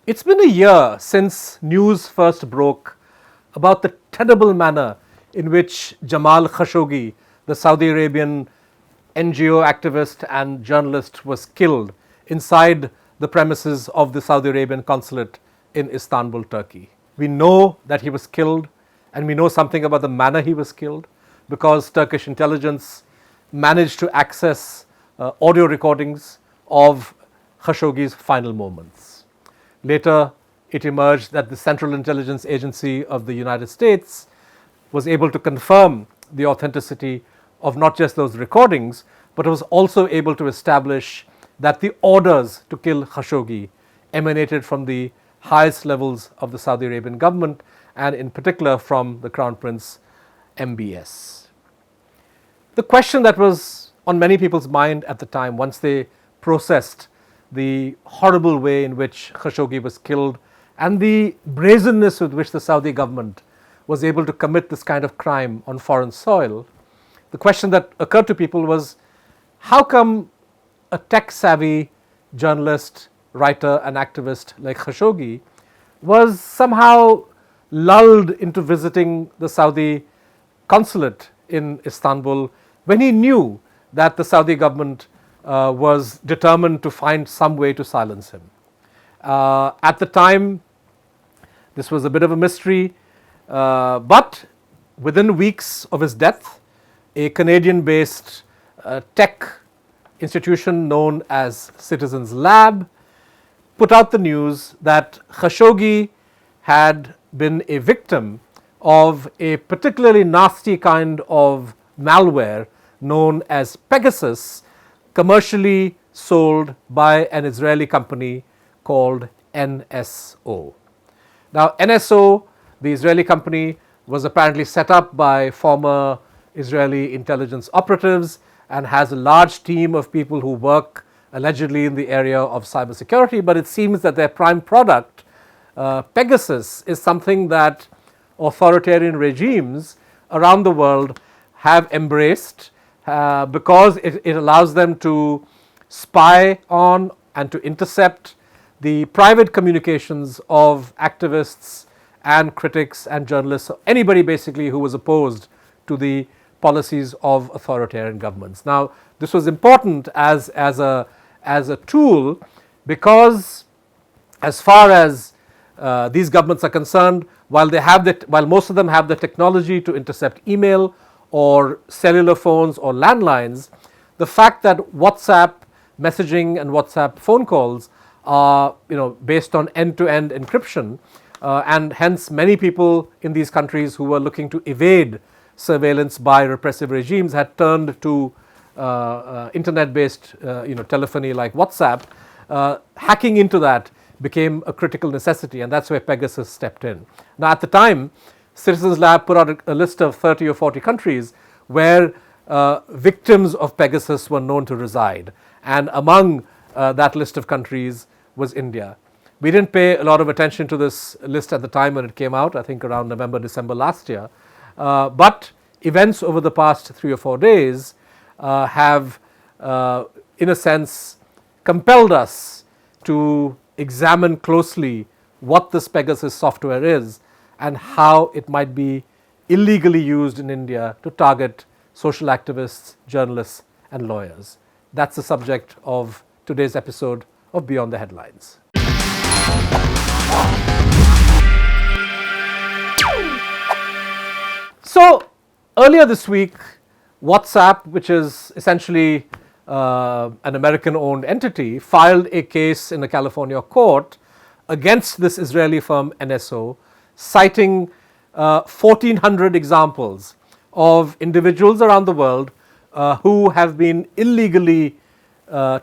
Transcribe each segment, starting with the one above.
It's been a year since news first broke about the terrible manner in which Jamal Khashoggi, the Saudi Arabian NGO activist and journalist, was killed inside the premises of the Saudi Arabian consulate in Istanbul, Turkey. We know that he was killed, and we know something about the manner he was killed because Turkish intelligence managed to access audio recordings of Khashoggi's final moments. Later, it emerged that the Central Intelligence Agency of the United States was able to confirm the authenticity of not just those recordings, but was also able to establish that the orders to kill Khashoggi emanated from the highest levels of the Saudi Arabian government, and in particular from the Crown Prince MBS. The question that was on many people's mind at the time, once they processed the horrible way in which Khashoggi was killed and the brazenness with which the Saudi government was able to commit this kind of crime on foreign soil, the question that occurred to people was, how come a tech-savvy journalist, writer and activist like Khashoggi was somehow lulled into visiting the Saudi consulate in Istanbul when he knew that the Saudi government was determined to find some way to silence him. At the time, this was a bit of a mystery, but within weeks of his death, a Canadian-based tech institution known as Citizens Lab put out the news that Khashoggi had been a victim of a particularly nasty kind of malware known as Pegasus, commercially sold by an Israeli company called NSO. Now, NSO, the Israeli company, was apparently set up by former Israeli intelligence operatives and has a large team of people who work allegedly in the area of cybersecurity, but it seems that their prime product, Pegasus, is something that authoritarian regimes around the world have embraced because it allows them to spy on and to intercept the private communications of activists and critics and journalists, anybody basically who was opposed to the policies of authoritarian governments. Now, this was important as a tool because as far as these governments are concerned, while most of them have the technology to intercept email or cellular phones or landlines, the fact that WhatsApp messaging and WhatsApp phone calls are based on end-to-end encryption, and hence many people in these countries who were looking to evade surveillance by repressive regimes had turned to internet-based telephony like WhatsApp. Hacking into that became a critical necessity, and that's where Pegasus stepped in. Now, at the time, Citizens Lab put out a list of 30 or 40 countries where victims of Pegasus were known to reside, and among that list of countries was India. We didn't pay a lot of attention to this list at the time when it came out, I think around November, December last year, but events over the past 3 or 4 days have, in a sense, compelled us to examine closely what this Pegasus software is and how it might be illegally used in India to target social activists, journalists and lawyers. That's the subject of today's episode of Beyond the Headlines. So earlier this week, WhatsApp, which is essentially an American-owned entity, filed a case in a California court against this Israeli firm NSO, citing 1,400 examples of individuals around the world who have been illegally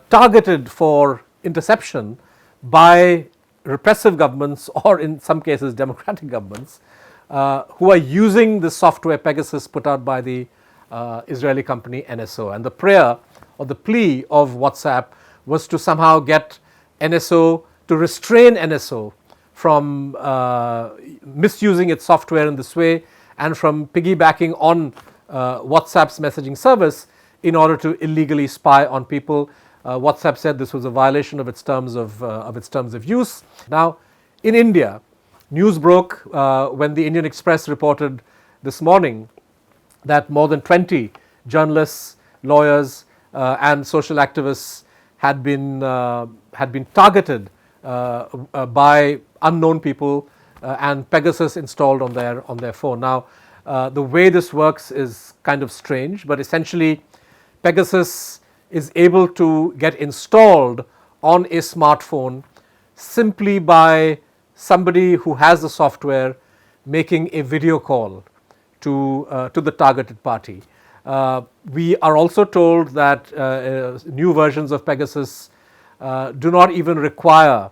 targeted for interception by repressive governments, or in some cases democratic governments, who are using the software Pegasus put out by the Israeli company NSO. And the prayer or the plea of WhatsApp was to somehow get NSO to restrain NSO from misusing its software in this way and from piggybacking on WhatsApp's messaging service in order to illegally spy on people. WhatsApp said this was a violation of its terms of use. Now, In India, news broke when the Indian Express reported this morning that more than 20 journalists, lawyers, and social activists had been targeted by unknown people and Pegasus installed on their phone. Now, the way this works is kind of strange, but essentially, Pegasus is able to get installed on a smartphone simply by somebody who has the software making a video call to the targeted party. We are also told that new versions of Pegasus do not even require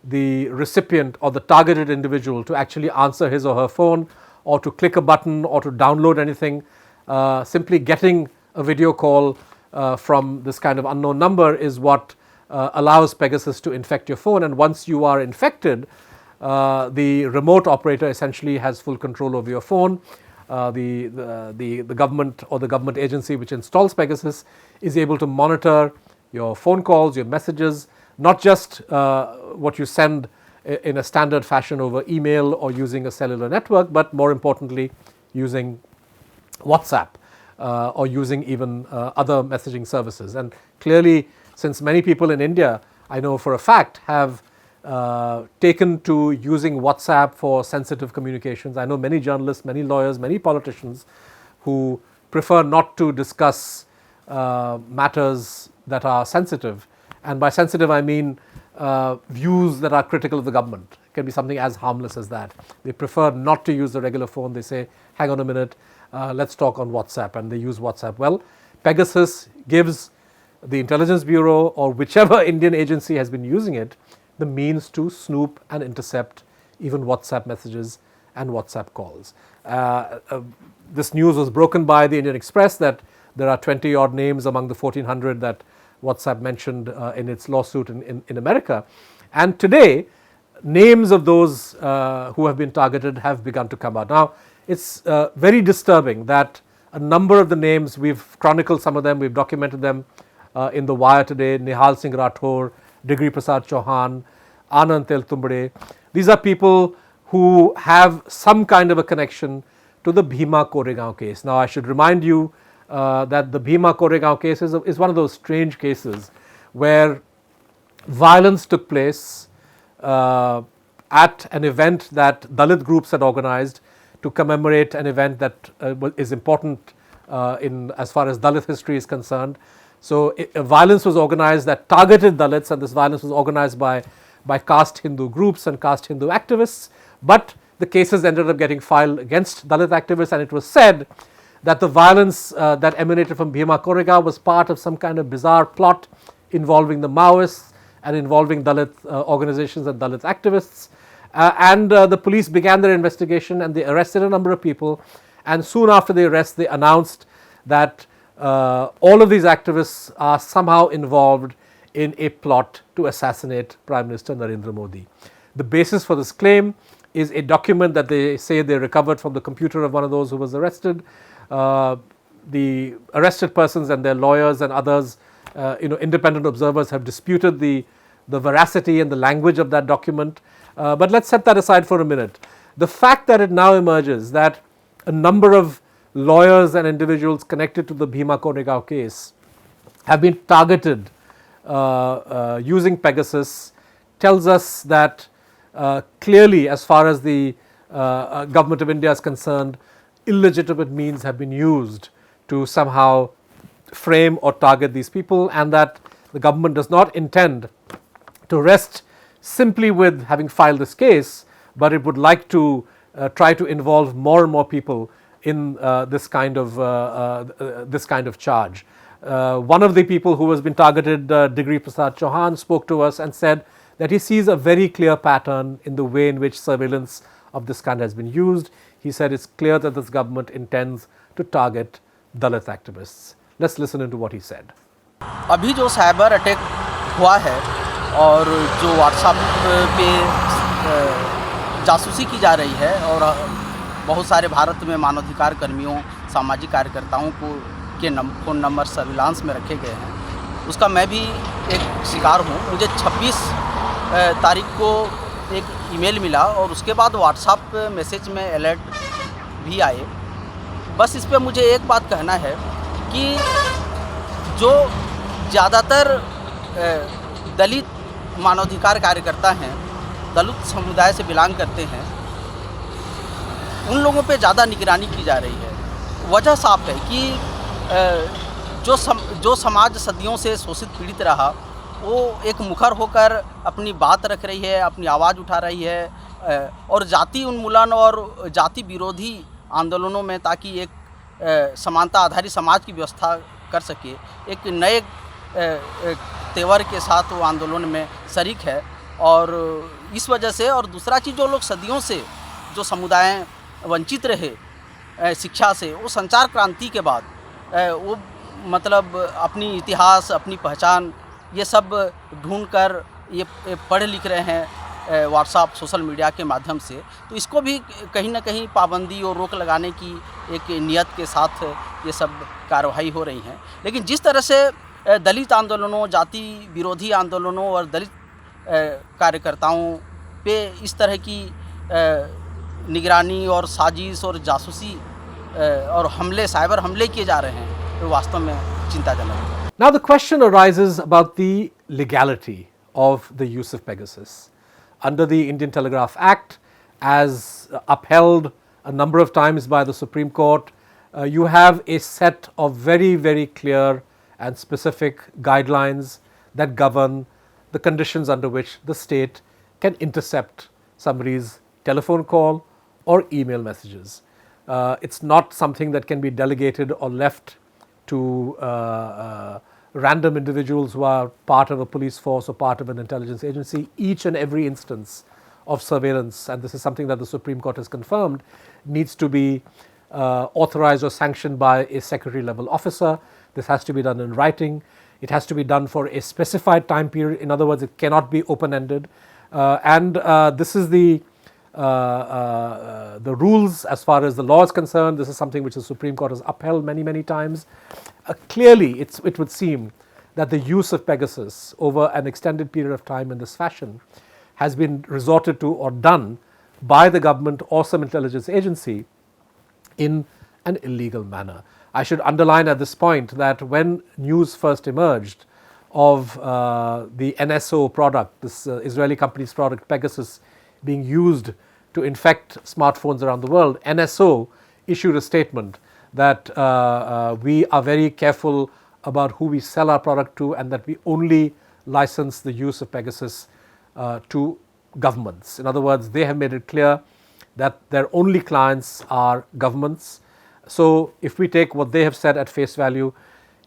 the recipient or the targeted individual to actually answer his or her phone or to click a button or to download anything. Simply getting a video call from this kind of unknown number is what allows Pegasus to infect your phone, and once you are infected, the remote operator essentially has full control over your phone. The government or the government agency which installs Pegasus is able to monitor your phone calls, your messages, not just what you send in a standard fashion over email or using a cellular network, but more importantly using WhatsApp or using even other messaging services. And clearly, since many people in India, I know for a fact, have taken to using WhatsApp for sensitive communications. I know many journalists, many lawyers, many politicians who prefer not to discuss matters that are sensitive. And by sensitive, I mean views that are critical of the government. It can be something as harmless as that. They prefer not to use the regular phone. They say, hang on a minute, let's talk on WhatsApp, and they use WhatsApp. Well, Pegasus gives the Intelligence Bureau or whichever Indian agency has been using it the means to snoop and intercept even WhatsApp messages and WhatsApp calls. This news was broken by the Indian Express that there are 20 odd names among the 1400 that WhatsApp mentioned in its lawsuit in America. And today, names of those who have been targeted have begun to come out. Now, it's very disturbing that a number of the names, we've chronicled some of them, we've documented them in The Wire today: Nihal Singh Rathore, Degree Prasad Chauhan, Anand Teltumbade. These are people who have some kind of a connection to the Bhima Koregaon case. Now, I should remind you that the Bhima Koregaon case is one of those strange cases where violence took place at an event that Dalit groups had organized to commemorate an event that is important as far as Dalit history is concerned. So violence was organized that targeted Dalits, and this violence was organized by caste Hindu groups and caste Hindu activists, but the cases ended up getting filed against Dalit activists, and it was said that the violence that emanated from Bhima Koregaon was part of some kind of bizarre plot involving the Maoists and involving Dalit organizations and Dalit activists. And the police began their investigation and they arrested a number of people, and soon after the arrest they announced that all of these activists are somehow involved in a plot to assassinate Prime Minister Narendra Modi. The basis for this claim is a document that they say they recovered from the computer of one of those who was arrested. The arrested persons and their lawyers and others, independent observers have disputed the veracity and the language of that document. But let's set that aside for a minute. The fact that it now emerges that a number of lawyers and individuals connected to the Bhima Koregaon case have been targeted using Pegasus tells us that clearly, as far as the government of India is concerned, illegitimate means have been used to somehow frame or target these people, and that the government does not intend to rest simply with having filed this case, but it would like to try to involve more and more people in this kind of charge. One of the people who has been targeted, Degree Prasad Chauhan, spoke to us and said that he sees a very clear pattern in the way in which surveillance of this kind has been used. He said it's clear that this government intends to target Dalit activists. Let's listen into what he said. अभी जो cyber attack हुआ है और जो WhatsApp पे जासूसी की जा रही है और बहुत सारे भारत में मानवाधिकार कर्मियों, सामाजिक कार्यकर्ताओं के फ़ोन नंबर सर्विलांस में रखे गए हैं, उसका मैं भी एक शिकार हूँ। मुझे 26 तारीख को एक ईमेल मिला और उसके बाद व्हाट्सएप मैसेज में अलर्ट भी आए। बस इस पे मुझे एक बात कहना है कि जो ज़्यादातर दलित मानवाधिकार कार्यकर्ता हैं, दलित समुदाय से बिलोंग करते हैं, उन लोगों पे ज़्यादा निगरानी की जा रही है। वजह साफ है कि जो समाज सदियों से शोषित पीड़ित रहा, वो एक मुखर होकर अपनी बात रख रही है, अपनी आवाज़ उठा रही है और जाति उन्मूलन और जाति विरोधी आंदोलनों में, ताकि एक समानता आधारित समाज की व्यवस्था कर सके, एक नए तेवर के साथ वो आंदोलन में शरीक है। और इस वजह से, और दूसरा चीज़, जो लोग सदियों से जो समुदाय वंचित रहे शिक्षा से, वो संचार क्रांति के बाद वो मतलब अपनी इतिहास, अपनी पहचान, ये सब ढूंढ कर ये पढ़ लिख रहे हैं व्हाट्सएप सोशल मीडिया के माध्यम से। तो इसको भी कहीं ना कहीं पाबंदी और रोक लगाने की एक नियत के साथ ये सब कार्रवाई हो रही हैं। लेकिन जिस तरह से दलित आंदोलनों, जाति विरोधी आंदोलनों और दलित कार्यकर्ताओं पे इस तरह की निगरानी और साजिश और जासूसी और हमले, साइबर हमले किए जा रहे हैं, तो वास्तव में चिंताजनक है। Now the question arises about the legality of the use of Pegasus. Under the Indian Telegraph Act, as upheld a number of times by the Supreme Court, you have a set of very, very clear and specific guidelines that govern the conditions under which the state can intercept somebody's telephone call or email messages. It's not something that can be delegated or left to random individuals who are part of a police force or part of an intelligence agency. Each and every instance of surveillance, and this is something that the Supreme Court has confirmed, needs to be authorized or sanctioned by a secretary level officer. This has to be done in writing. It has to be done for a specified time period. In other words, it cannot be open-ended. And this is the rules as far as the law is concerned. This is something which the Supreme Court has upheld many, many times. Clearly, it would seem that the use of Pegasus over an extended period of time in this fashion has been resorted to or done by the government or some intelligence agency in an illegal manner. I should underline at this point that when news first emerged of the NSO product, this Israeli company's product Pegasus, being used to infect smartphones around the world, NSO issued a statement that we are very careful about who we sell our product to, and that we only license the use of Pegasus to governments. In other words, they have made it clear that their only clients are governments. So if we take what they have said at face value,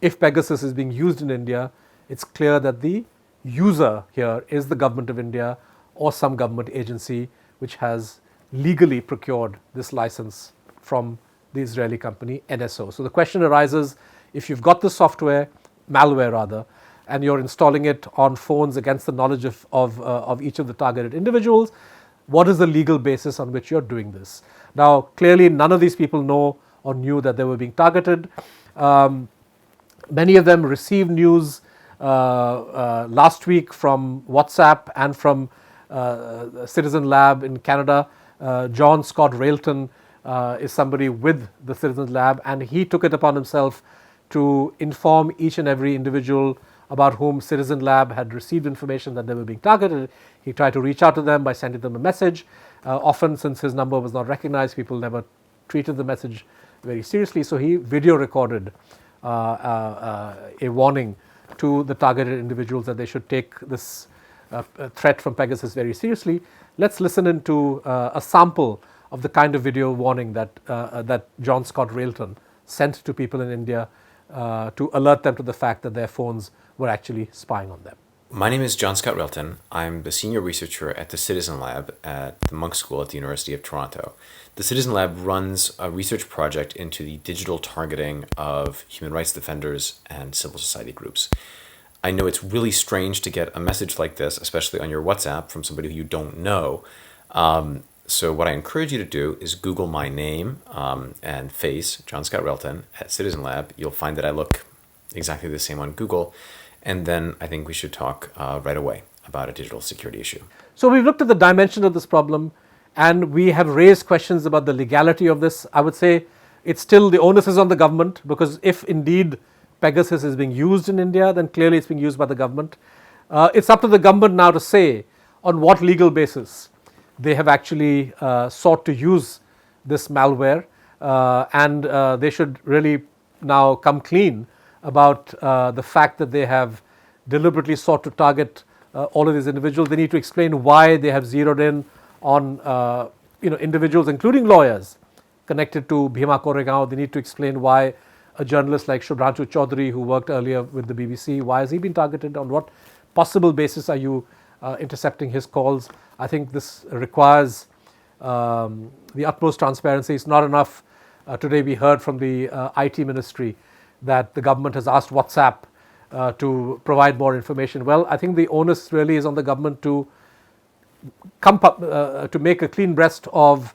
if Pegasus is being used in India, it's clear that the user here is the government of India or some government agency which has legally procured this license from the Israeli company NSO. So the question arises, if you've got the software, malware rather, and you're installing it on phones against the knowledge of each of the targeted individuals, what is the legal basis on which you're doing this? Now, clearly none of these people know or knew that they were being targeted. Many of them received news last week from WhatsApp and from Citizen Lab in Canada. John Scott Railton is somebody with the Citizen Lab, and he took it upon himself to inform each and every individual about whom Citizen Lab had received information that they were being targeted. He tried to reach out to them by sending them a message. Often, since his number was not recognized, people never treated the message very seriously, so he video recorded a warning to the targeted individuals that they should take this threat from Pegasus very seriously. Let's listen into a sample of the kind of video warning that John Scott Railton sent to people in India to alert them to the fact that their phones were actually spying on them. My name is John Scott Railton. I'm the senior researcher at the Citizen Lab at the Monk School at the University of Toronto. The Citizen Lab runs a research project into the digital targeting of human rights defenders and civil society groups. I know it's really strange to get a message like this, especially on your WhatsApp, from somebody who you don't know. So what I encourage you to do is Google my name and face, John Scott Railton, at Citizen Lab. You'll find that I look exactly the same on Google. And then I think we should talk right away about a digital security issue. So we've looked at the dimension of this problem, and we have raised questions about the legality of this. I would say it's still, the onus is on the government, because if indeed Pegasus is being used in India, then clearly it's being used by the government. It's up to the government now to say on what legal basis they have actually sought to use this malware, and they should really now come clean about the fact that they have deliberately sought to target all of these individuals. They need to explain why they have zeroed in on individuals, including lawyers, connected to Bhima Koregaon. They need to explain why a journalist like Shubhranshu Chaudhary, who worked earlier with the BBC, why has he been targeted? On what possible basis are you intercepting his calls? I think this requires the utmost transparency. It's not enough. Today we heard from the IT ministry that the government has asked WhatsApp to provide more information. Well, I think the onus really is on the government to to make a clean breast of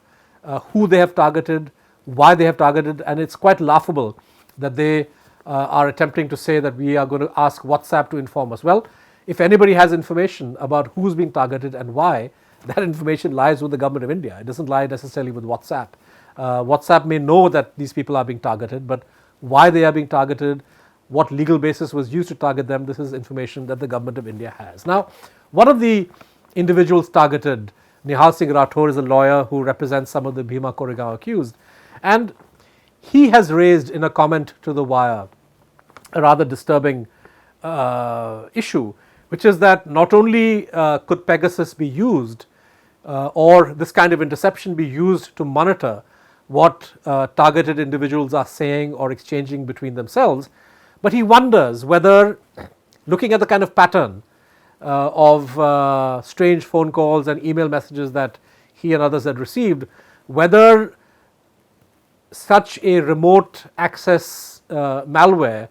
who they have targeted, why they have targeted, and it's quite laughable that they are attempting to say that we are going to ask WhatsApp to inform us. Well, if anybody has information about who's being targeted and why, that information lies with the government of India. It doesn't lie necessarily with WhatsApp. WhatsApp may know that these people are being targeted, but why they are being targeted, what legal basis was used to target them, this is information that the government of India has. Now, one of the individuals targeted, Nihal Singh Rathore, is a lawyer who represents some of the Bhima Koregaon accused, and he has raised in a comment to The Wire a rather disturbing issue, which is that not only could Pegasus be used or this kind of interception be used to monitor what targeted individuals are saying or exchanging between themselves, but he wonders whether, looking at the kind of pattern of strange phone calls and email messages that he and others had received, whether such a remote access malware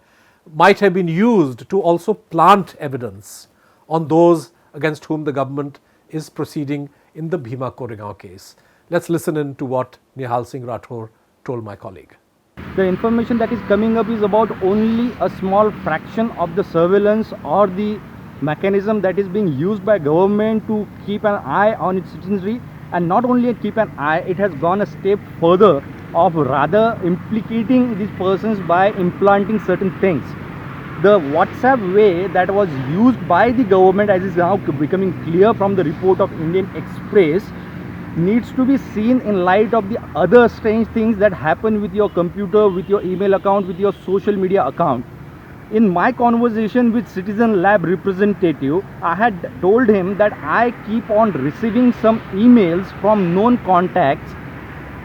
might have been used to also plant evidence on those against whom the government is proceeding in the Bhima Koregaon case. Let's listen in to what Nihal Singh Rathore told my colleague. The information that is coming up is about only a small fraction of the surveillance or the mechanism that is being used by government to keep an eye on its citizenry, and not only keep an eye, it has gone a step further of rather implicating these persons by implanting certain things. The WhatsApp way that was used by the government, as is now becoming clear from the report of Indian Express, needs to be seen in light of the other strange things that happen with your computer, with your email account, with your social media account. In my conversation with Citizen Lab representative, I had told him that I keep on receiving some emails from known contacts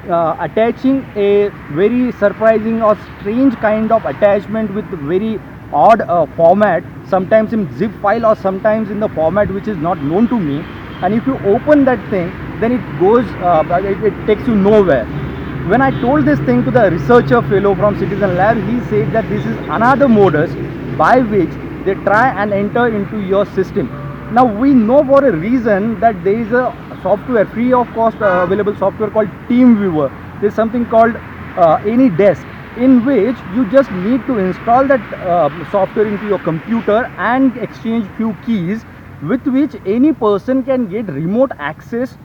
attaching a very surprising or strange kind of attachment with very odd format, sometimes in zip file or sometimes in the format which is not known to me. And if you open that thing, then it goes, it takes you nowhere. When I told this thing to the researcher fellow from Citizen Lab, he said that this is another modus by which they try and enter into your system. Now we know for a reason that there is a software, free of cost available software called TeamViewer. There is something called AnyDesk, in which you just need to install that software into your computer and exchange few keys, with which any person can get remote access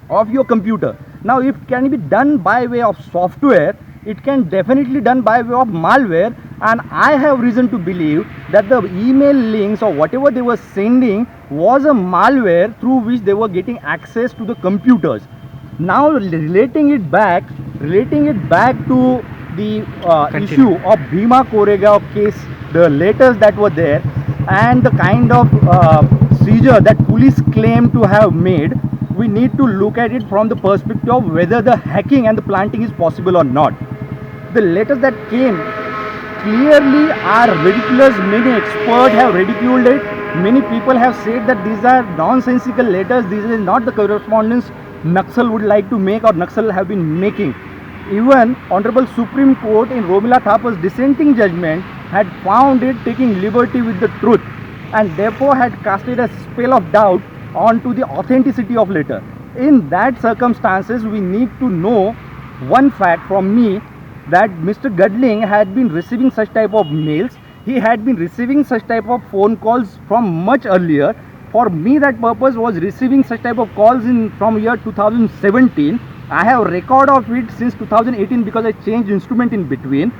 of your computer. Now if it can be done by way of software, it can definitely done by way of malware, and I have reason to believe that the email links or whatever they were sending was a malware through which they were getting access to the computers. Now relating it back to the issue of Bhima Koregaon case, the letters that were there and the kind of seizure that police claim to have made, we need to look at it from the perspective of whether the hacking and the planting is possible or not. The letters that came clearly are ridiculous. Many experts have ridiculed it. Many people have said that these are nonsensical letters. This is not the correspondence Naxal would like to make or Naxal have been making. Even Honorable Supreme Court in Romila Thapa's dissenting judgment had found it taking liberty with the truth, and therefore had casted a spell of doubt onto the authenticity of letter. In that circumstances, we need to know one fact from me, that Mr. Gadling had been receiving such type of mails. He had been receiving such type of phone calls from much earlier. for me that purpose was receiving such type of calls from year 2017. I have record of it since 2018 because I changed instrument in between,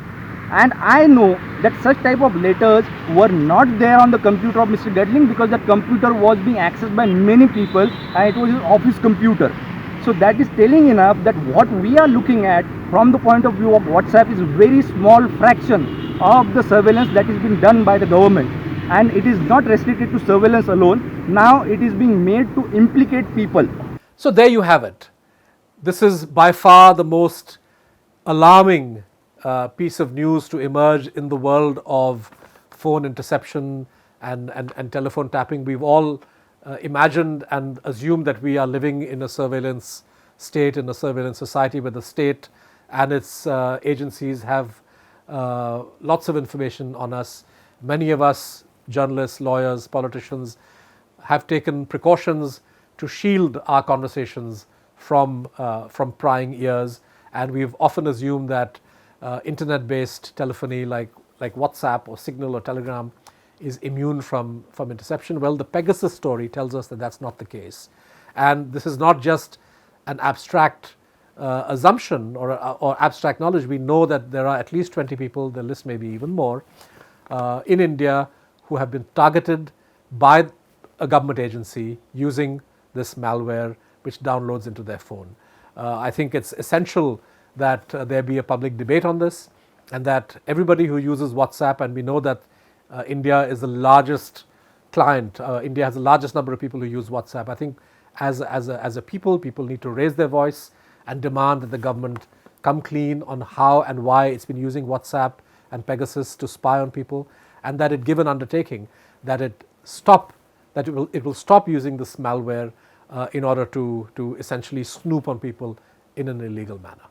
and I know that such type of letters were not there on the computer of Mr. Gatling because that computer was being accessed by many people and it was his office computer. So that is telling enough that what we are looking at from the point of view of WhatsApp is a very small fraction of the surveillance that is being done by the government, and it is not restricted to surveillance alone. Now it is being made to implicate people. So there you have it. This is by far the most alarming piece of news to emerge in the world of phone interception and telephone tapping. We've all imagined and assumed that we are living in a surveillance state, in a surveillance society where the state and its agencies have lots of information on us. Many of us, journalists, lawyers, politicians, have taken precautions to shield our conversations from prying ears, and we've often assumed that internet-based telephony like WhatsApp or Signal or Telegram is immune from interception. Well, the Pegasus story tells us that that's not the case, and this is not just an abstract assumption or abstract knowledge. We know that there are at least 20 people, the list may be even more, in India who have been targeted by a government agency using this malware which downloads into their phone. I think it's essential that there be a public debate on this, and that everybody who uses WhatsApp, and we know that India is the largest client, India has the largest number of people who use WhatsApp. I think as a people need to raise their voice and demand that the government come clean on how and why it's been using WhatsApp and Pegasus to spy on people, and that it give an undertaking that it will stop using this malware in order to essentially snoop on people in an illegal manner.